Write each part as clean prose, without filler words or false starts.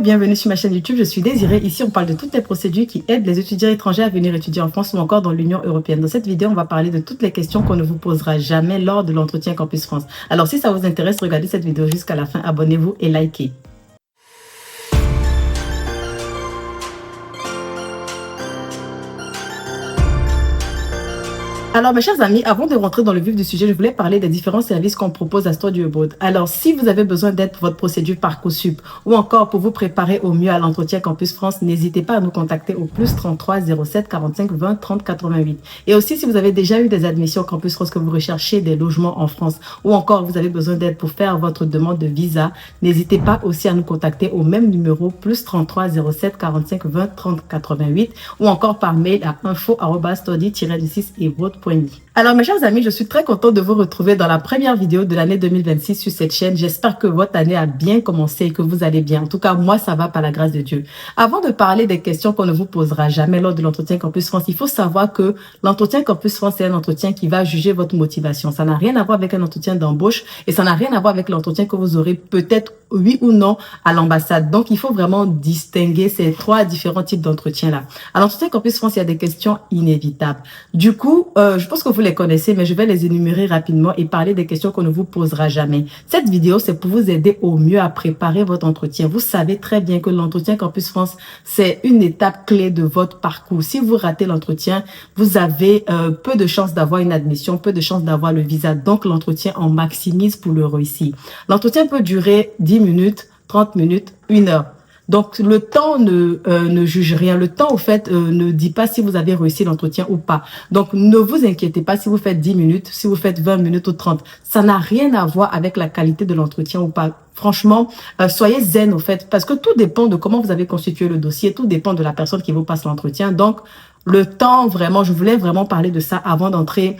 bienvenue sur ma chaîne YouTube, je suis Désirée. Ici, on parle de toutes les procédures qui aident les étudiants étrangers à venir étudier en France ou encore dans l'Union européenne. Dans cette vidéo, on va parler de toutes les questions qu'on ne vous posera jamais lors de l'entretien Campus France. Alors, si ça vous intéresse, regardez cette vidéo jusqu'à la fin, abonnez-vous et likez. Alors, mes chers amis, avant de rentrer dans le vif du sujet, je voulais parler des différents services qu'on propose à Study Abroad. Alors, si vous avez besoin d'aide pour votre procédure Parcoursup ou encore pour vous préparer au mieux à l'entretien Campus France, n'hésitez pas à nous contacter au +33 07 45 20 30 88. Et aussi, si vous avez déjà eu des admissions Campus France, que vous recherchez des logements en France ou encore vous avez besoin d'aide pour faire votre demande de visa, n'hésitez pas aussi à nous contacter au même numéro +33 07 45 20 30 88 ou encore par mail à info@study-du6abroad.me. Alors mes chers amis, je suis très contente de vous retrouver dans la première vidéo de l'année 2026 sur cette chaîne. J'espère que votre année a bien commencé et que vous allez bien. En tout cas, moi, ça va par la grâce de Dieu. Avant de parler des questions qu'on ne vous posera jamais lors de l'entretien Campus France, il faut savoir que l'entretien Campus France, c'est un entretien qui va juger votre motivation. Ça n'a rien à voir avec un entretien d'embauche et ça n'a rien à voir avec l'entretien que vous aurez peut-être oui ou non à l'ambassade. Donc, il faut vraiment distinguer ces trois différents types d'entretiens-là. À l'entretien Campus France, il y a des questions inévitables. Du coup, je pense que vous les connaissez, mais je vais les énumérer rapidement et parler des questions qu'on ne vous posera jamais. Cette vidéo, c'est pour vous aider au mieux à préparer votre entretien. Vous savez très bien que l'entretien Campus France, c'est une étape clé de votre parcours. Si vous ratez l'entretien, vous avez peu de chances d'avoir une admission, peu de chances d'avoir le visa. Donc, l'entretien, on maximise pour le réussir. L'entretien peut durer 10 minutes, 30 minutes, 1 heure. Donc, le temps ne juge rien. Le temps, au fait, ne dit pas si vous avez réussi l'entretien ou pas. Donc, ne vous inquiétez pas si vous faites 10 minutes, si vous faites 20 minutes ou 30. Ça n'a rien à voir avec la qualité de l'entretien ou pas. Franchement, soyez zen, au fait, parce que tout dépend de comment vous avez constitué le dossier. Tout dépend de la personne qui vous passe l'entretien. Donc, le temps, vraiment, je voulais vraiment parler de ça avant d'entrer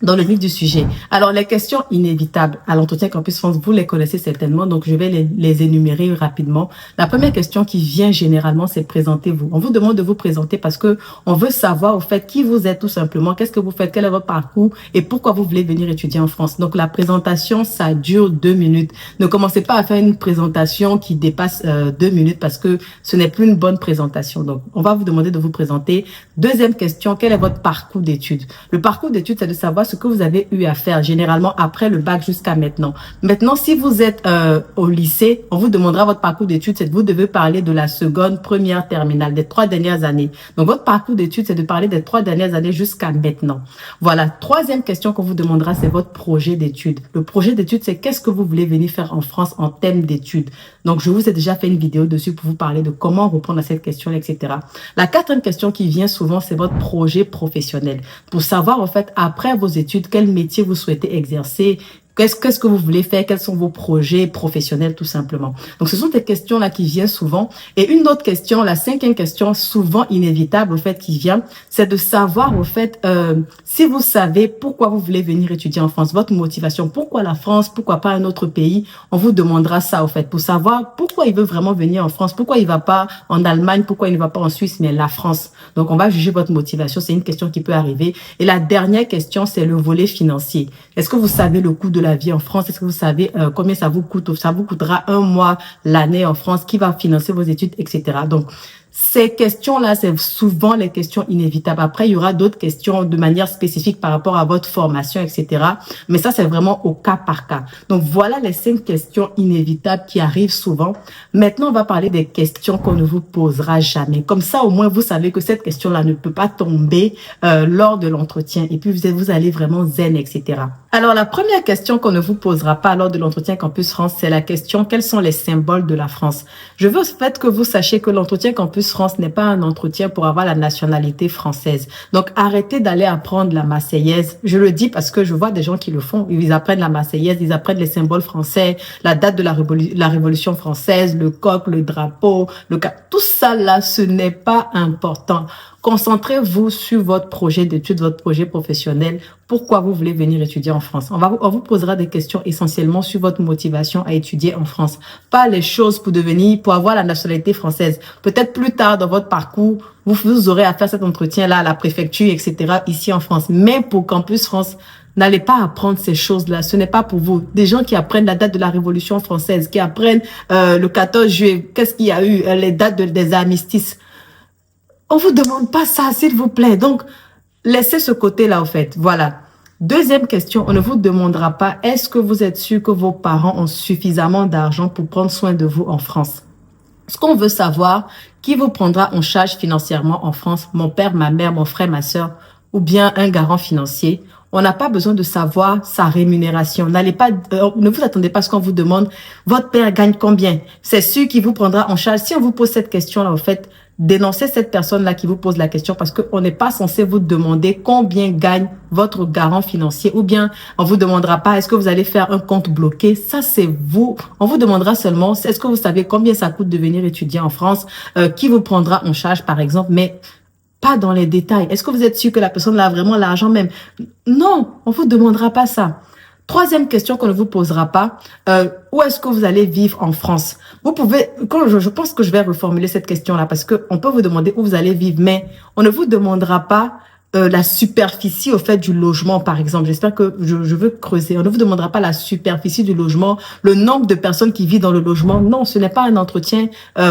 dans le vif du sujet. Alors, les questions inévitables à l'entretien Campus France, vous les connaissez certainement, donc je vais les énumérer rapidement. La première question qui vient généralement, c'est présentez-vous. On vous demande de vous présenter parce que on veut savoir, au fait, qui vous êtes tout simplement, qu'est-ce que vous faites, quel est votre parcours et pourquoi vous voulez venir étudier en France. Donc, la présentation, ça dure 2 minutes. Ne commencez pas à faire une présentation qui dépasse 2 minutes parce que ce n'est plus une bonne présentation. Donc, on va vous demander de vous présenter. Deuxième question, quel est votre parcours d'études? Le parcours d'études, c'est de savoir ce que vous avez eu à faire, généralement après le bac jusqu'à maintenant. Maintenant, si vous êtes au lycée, on vous demandera votre parcours d'études, c'est que vous devez parler de la seconde, première, terminale, des 3 dernières années. Donc, votre parcours d'études, c'est de parler des 3 dernières années jusqu'à maintenant. Voilà. Troisième question qu'on vous demandera, c'est votre projet d'études. Le projet d'études, c'est qu'est-ce que vous voulez venir faire en France en thème d'études. Donc, je vous ai déjà fait une vidéo dessus pour vous parler de comment répondre à cette question, etc. La quatrième question qui vient souvent, c'est votre projet professionnel. Pour savoir, en fait, après vos études, quel métier vous souhaitez exercer, qu'est-ce que vous voulez faire, quels sont vos projets professionnels tout simplement. Donc, ce sont des questions-là qui viennent souvent. Et une autre question, la cinquième question, souvent inévitable, au fait, qui vient, c'est de savoir, au fait, si vous savez pourquoi vous voulez venir étudier en France, votre motivation, pourquoi la France, pourquoi pas un autre pays, on vous demandera ça, au fait, pour savoir pourquoi il veut vraiment venir en France, pourquoi il va pas en Allemagne, pourquoi il ne va pas en Suisse, mais la France. Donc, on va juger votre motivation. C'est une question qui peut arriver. Et la dernière question, c'est le volet financier. Est-ce que vous savez le coût de la vie en France? Est-ce que vous savez combien ça vous coûte? Ça vous coûtera un mois, l'année en France, qui va financer vos études, etc. Donc, ces questions-là, c'est souvent les questions inévitables. Après, il y aura d'autres questions de manière spécifique par rapport à votre formation, etc. Mais ça, c'est vraiment au cas par cas. Donc, voilà les 5 questions inévitables qui arrivent souvent. Maintenant, on va parler des questions qu'on ne vous posera jamais. Comme ça, au moins, vous savez que cette question-là ne peut pas tomber lors de l'entretien. Et puis, vous allez vraiment zen, etc. Alors, la première question qu'on ne vous posera pas lors de l'entretien Campus France, c'est la question « Quels sont les symboles de la France ?» Je veux au fait que vous sachiez que l'entretien Campus France n'est pas un entretien pour avoir la nationalité française. Donc, arrêtez d'aller apprendre la Marseillaise. Je le dis parce que je vois des gens qui le font. Ils apprennent la Marseillaise, ils apprennent les symboles français, la date de la Révolution française, le coq, le drapeau, tout ça là, ce n'est pas important. Concentrez-vous sur votre projet d'études, votre projet professionnel. Pourquoi vous voulez venir étudier en France? On vous posera des questions essentiellement sur votre motivation à étudier en France. Pas les choses pour avoir la nationalité française. Peut-être plus tard dans votre parcours, vous aurez à faire cet entretien-là à la préfecture, etc. ici en France. Mais pour Campus France, N'allez pas apprendre ces choses-là. Ce n'est pas pour vous. Des gens qui apprennent la date de la Révolution française, qui apprennent le 14 juillet, qu'est-ce qu'il y a eu, les dates des armistices. On vous demande pas ça, s'il vous plaît. Donc, laissez ce côté-là, au fait. Voilà. Deuxième question, on ne vous demandera pas, est-ce que vous êtes sûr que vos parents ont suffisamment d'argent pour prendre soin de vous en France? Ce qu'on veut savoir, qui vous prendra en charge financièrement en France? Mon père, ma mère, mon frère, ma sœur, ou bien un garant financier? On n'a pas besoin de savoir sa rémunération. Ne vous attendez pas à ce qu'on vous demande, votre père gagne combien? C'est sûr qu'il vous prendra en charge. Si on vous pose cette question-là, en fait, dénoncez cette personne-là qui vous pose la question parce qu'on n'est pas censé vous demander combien gagne votre garant financier ou bien on vous demandera pas est-ce que vous allez faire un compte bloqué. Ça, c'est vous. On vous demandera seulement est-ce que vous savez combien ça coûte de venir étudier en France, qui vous prendra en charge, par exemple, mais pas dans les détails. Est-ce que vous êtes sûr que la personne a vraiment l'argent même? Non, on vous demandera pas ça. Troisième question qu'on ne vous posera pas, où est-ce que vous allez vivre en France? Vous pouvez, je pense que je vais reformuler cette question-là parce que on peut vous demander où vous allez vivre, mais on ne vous demandera pas la superficie au fait du logement, par exemple. J'espère que je veux creuser. On ne vous demandera pas la superficie du logement, le nombre de personnes qui vivent dans le logement. Non, ce n'est pas un entretien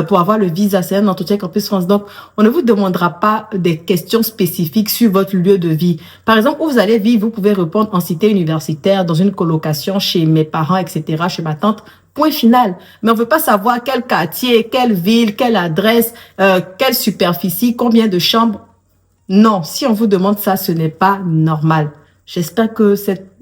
pour avoir le visa, c'est un entretien Campus France. Donc, on ne vous demandera pas des questions spécifiques sur votre lieu de vie. Par exemple, où vous allez vivre, vous pouvez répondre en cité universitaire, dans une colocation, chez mes parents, etc., chez ma tante. Point final. Mais on veut pas savoir quel quartier, quelle ville, quelle adresse, quelle superficie, combien de chambres. Non, si on vous demande ça, ce n'est pas normal. J'espère que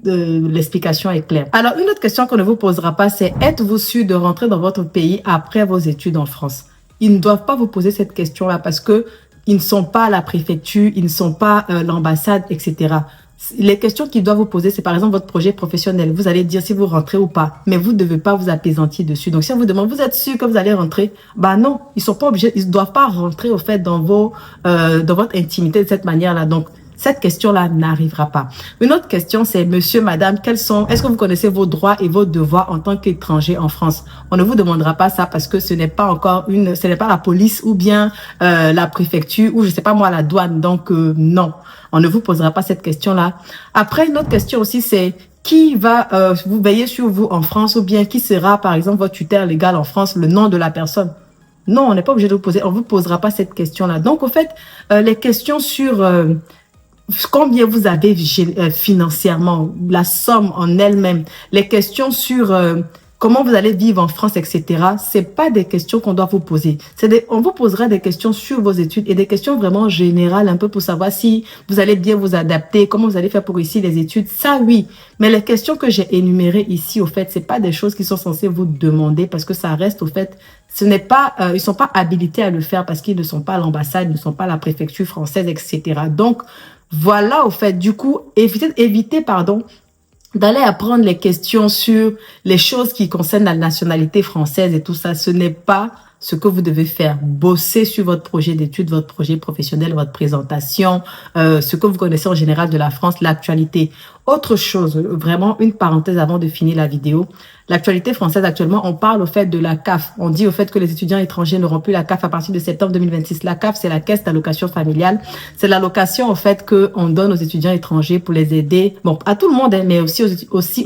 l'explication est claire. Alors, une autre question qu'on ne vous posera pas, c'est êtes-vous sûr de rentrer dans votre pays après vos études en France? Ils ne doivent pas vous poser cette question-là parce que ils ne sont pas à la préfecture, ils ne sont pas l'ambassade, etc. Les questions qu'ils doivent vous poser, c'est par exemple votre projet professionnel. Vous allez dire si vous rentrez ou pas, mais vous ne devez pas vous apaisantir dessus. Donc, si on vous demande, vous êtes sûr que vous allez rentrer? Bah non, ils sont pas obligés, ils ne doivent pas rentrer au fait dans votre intimité de cette manière-là. Donc, cette question-là n'arrivera pas. Une autre question, c'est monsieur, madame, est-ce que vous connaissez vos droits et vos devoirs en tant qu'étranger en France? On ne vous demandera pas ça parce que ce n'est pas la police ou bien la préfecture ou je sais pas moi la douane. Donc non, on ne vous posera pas cette question-là. Après, une autre question aussi, c'est qui va vous veiller sur vous en France ou bien qui sera par exemple votre tuteur légal en France, le nom de la personne? Non, on n'est pas obligé de vous poser, on vous posera pas cette question-là. Donc au fait, les questions sur combien vous avez financièrement, la somme en elle-même, les questions sur comment vous allez vivre en France, etc. C'est pas des questions qu'on doit vous poser. On vous posera des questions sur vos études et des questions vraiment générales, un peu pour savoir si vous allez bien vous adapter, comment vous allez faire pour réussir les études. Ça, oui. Mais les questions que j'ai énumérées ici, au fait, c'est pas des choses qui sont censées vous demander parce que ça reste, au fait, ce n'est pas, ils sont pas habilités à le faire parce qu'ils ne sont pas à l'ambassade, ils ne sont pas à la préfecture française, etc. Donc, voilà, au fait, du coup, évitez, d'aller apprendre les questions sur les choses qui concernent la nationalité française et tout ça. Ce n'est pas ce que vous devez faire. Bosser sur votre projet d'études, votre projet professionnel, votre présentation, ce que vous connaissez en général de la France, l'actualité. Autre chose, vraiment une parenthèse avant de finir la vidéo. L'actualité française actuellement, on parle au fait de la CAF. On dit au fait que les étudiants étrangers n'auront plus la CAF à partir de septembre 2026. La CAF, c'est la caisse d'allocation familiale. C'est l'allocation au fait qu'on donne aux étudiants étrangers pour les aider, bon, à tout le monde, hein, mais aussi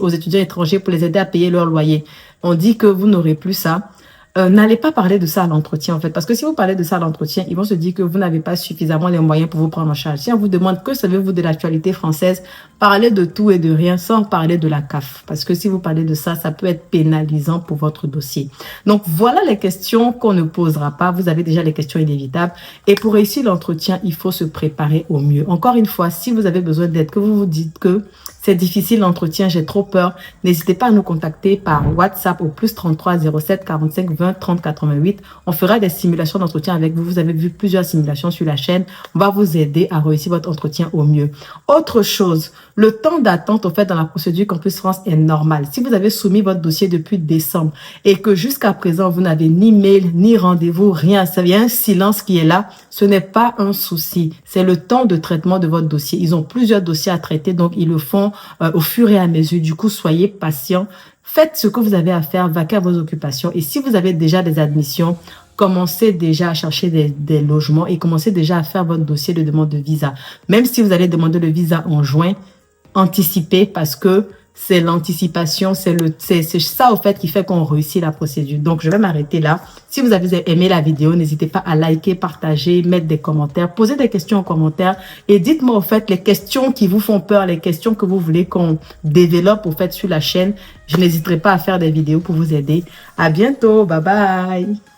aux étudiants étrangers pour les aider à payer leur loyer. On dit que vous n'aurez plus ça. N'allez pas parler de ça à l'entretien, en fait. Parce que si vous parlez de ça à l'entretien, ils vont se dire que vous n'avez pas suffisamment les moyens pour vous prendre en charge. Si on vous demande que savez-vous de l'actualité française, parlez de tout et de rien sans parler de la CAF. Parce que si vous parlez de ça, ça peut être pénalisant pour votre dossier. Donc, voilà les questions qu'on ne posera pas. Vous avez déjà les questions inévitables. Et pour réussir l'entretien, il faut se préparer au mieux. Encore une fois, si vous avez besoin d'aide, que vous vous dites que c'est difficile l'entretien, j'ai trop peur, n'hésitez pas à nous contacter par WhatsApp au +33 07 45 20 30 88. On fera des simulations d'entretien avec vous. Vous avez vu plusieurs simulations sur la chaîne. On va vous aider à réussir votre entretien au mieux. Autre chose, le temps d'attente, au fait, dans la procédure Campus France est normal. Si vous avez soumis votre dossier depuis décembre et que jusqu'à présent, vous n'avez ni mail, ni rendez-vous, rien, il y a un silence qui est là, ce n'est pas un souci. C'est le temps de traitement de votre dossier. Ils ont plusieurs dossiers à traiter, donc ils le font au fur et à mesure. Du coup, soyez patient. Faites ce que vous avez à faire, vaquez à vos occupations. Et si vous avez déjà des admissions, commencez déjà à chercher des logements et commencez déjà à faire votre dossier de demande de visa. Même si vous allez demander le visa en juin, anticiper parce que c'est l'anticipation, c'est ça au fait qui fait qu'on réussit la procédure. Donc, je vais m'arrêter là. Si vous avez aimé la vidéo, n'hésitez pas à liker, partager, mettre des commentaires, poser des questions en commentaire et dites-moi au fait les questions qui vous font peur, les questions que vous voulez qu'on développe au fait sur la chaîne. Je n'hésiterai pas à faire des vidéos pour vous aider. À bientôt. Bye bye.